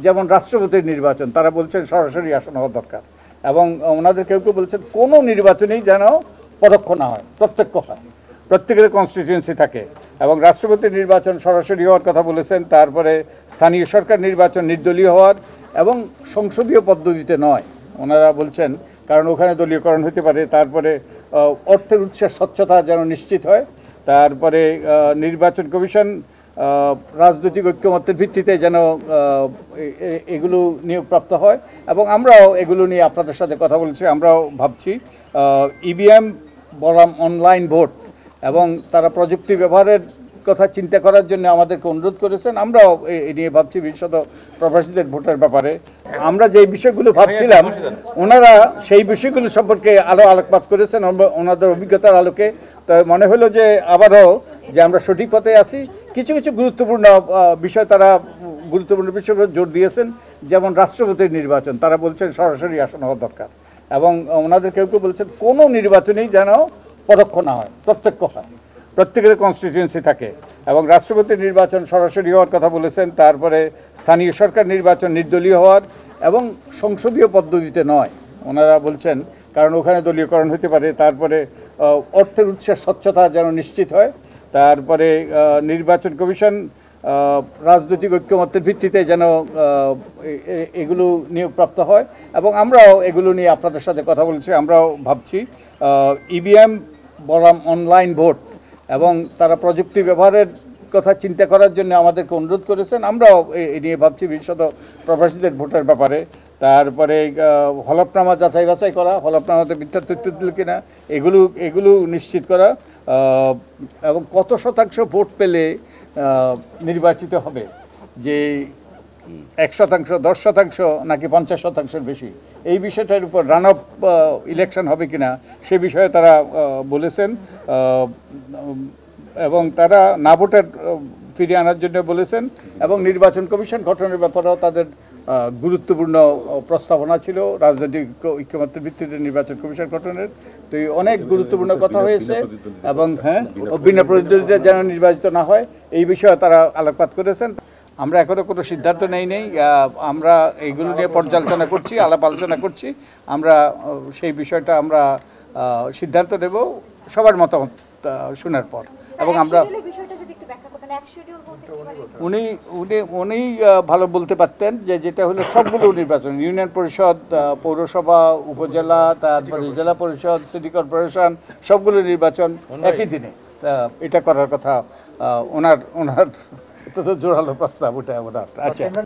যেমন রাষ্ট্রপতির নির্বাচন, তারা বলছেন সরাসরি আসন হওয়া দরকার, এবং ওনাদের কেউ কেউ বলছেন কোনো নির্বাচনেই যেন পরোক্ষ না হয়, প্রত্যক্ষ হয়, প্রত্যেকের কনস্টিটিউয়েন্সি থাকে, এবং রাষ্ট্রপতির নির্বাচন সরাসরি হওয়ার কথা বলেছেন। তারপরে স্থানীয় সরকার নির্বাচন নির্দলীয় হওয়ার এবং সংসদীয় পদ্ধতিতে নয় ওনারা বলছেন, কারণ ওখানে দলীয়করণ হতে পারে। তারপরে অর্থের উৎসের স্বচ্ছতা যেন নিশ্চিত হয়। তারপরে নির্বাচন কমিশন রাজনৈতিক ঐক্যমত্যের ভিত্তিতে যেন এগুলো নিয়োগপ্রাপ্ত হয়, এবং আমরাও এগুলো নিয়ে আপনাদের সাথে কথা বলছি। আমরাও ভাবছি ইভিএম বনাম অনলাইন ভোট, এবং তারা প্রযুক্তি ব্যবহারের কথা চিন্তা করার জন্য আমাদেরকে অনুরোধ করেছেন। আমরাও এ নিয়ে ভাবছি, বিশেষত প্রবাসীদের ভোটের ব্যাপারে। আমরা যে বিষয়গুলো ভাবছিলাম ওনারা সেই বিষয়গুলো সম্পর্কে আরও আলোকপাত করেছেন ওনাদের অভিজ্ঞতার আলোকে। তো মনে হলো যে আবারও যে আমরা সঠিক পথে আছি। কিছু কিছু গুরুত্বপূর্ণ বিষয় তারা গুরুত্বপূর্ণ বিষয় জোর দিয়েছেন, যেমন রাষ্ট্রপতির নির্বাচন, তারা বলছেন সরাসরি আসন হওয়া দরকার, এবং ওনাদের কেউ কেউ বলছেন কোনো নির্বাচনেই যেন পরোক্ষ না হয়, প্রত্যক্ষ হয়, প্রত্যেকের কনস্টিটিউয়েন্সি থাকে, এবং রাষ্ট্রপতির নির্বাচন সরাসরি হওয়ার কথা বলেছেন। তারপরে স্থানীয় সরকার নির্বাচন নির্দলীয় হওয়ার এবং সংসদীয় পদ্ধতিতে নয় ওনারা বলছেন, কারণ ওখানে দলীয়করণ হতে পারে। তারপরে অর্থের উৎসের স্বচ্ছতা যেন নিশ্চিত হয়। তারপরে নির্বাচন কমিশন রাজনৈতিক ঐক্যমত্যের ভিত্তিতে যেন এগুলো নিয়োগপ্রাপ্ত হয়, এবং আমরাও এগুলো নিয়ে আপনাদের সাথে কথা বলছি। আমরাও ভাবছি ইভিএম বনাম অনলাইন ভোট, এবং তারা প্রযুক্তি ব্যবহারের কথা চিন্তা করার জন্য আমাদেরকে অনুরোধ করেছেন। আমরাও এ নিয়ে ভাবছি, বিশেষত প্রবাসীদের ভোটের ব্যাপারে। তারপরে হলফনামা যাচাই বাছাই করা, হলফনামাতে মিথ্যা তথ্য দিল কিনা এগুলো নিশ্চিত করা, এবং কত শতাংশ ভোট পেলে নির্বাচিত হবে, যে 1%, 10% নাকি 50%-এর বেশি, এই বিষয়টার উপর রান অফ ইলেকশন হবে কিনা সে বিষয়ে তারা বলেছেন, এবং তারা না ভোটের ফিরিয়ে আনার জন্য বলেছেন, এবং নির্বাচন কমিশন গঠনের ব্যাপারেও তাদের গুরুত্বপূর্ণ প্রস্তাবনা ছিল রাজনৈতিক ঐক্যমত্যের ভিত্তিতে নির্বাচন কমিশন গঠনের। তো অনেক গুরুত্বপূর্ণ কথা হয়েছে, এবং বিনা প্রতিদ্বন্দ্বিতা যেন নির্বাচিত না হয় এই বিষয়ে তারা আলোকপাত করেছেন। আমরা এখনও কোনো সিদ্ধান্ত নেই। আমরা এইগুলো নিয়ে পর্যালোচনা করছি, আলাপ আলোচনা করছি। আমরা সেই বিষয়টা আমরা সিদ্ধান্ত নেব সবার মতামত শোনার পর, এবং আমরা উনি ভালো বলতে পারতেন যে যেটা হলো সবগুলো নির্বাচন, ইউনিয়ন পরিষদ, পৌরসভা, উপজেলা, তারপরে জেলা পরিষদ, সিটি কর্পোরেশন, সবগুলো নির্বাচন একই দিনে এটা করার কথা ওনার জোরালো প্রস্তাব ওটা ওনার। আচ্ছা।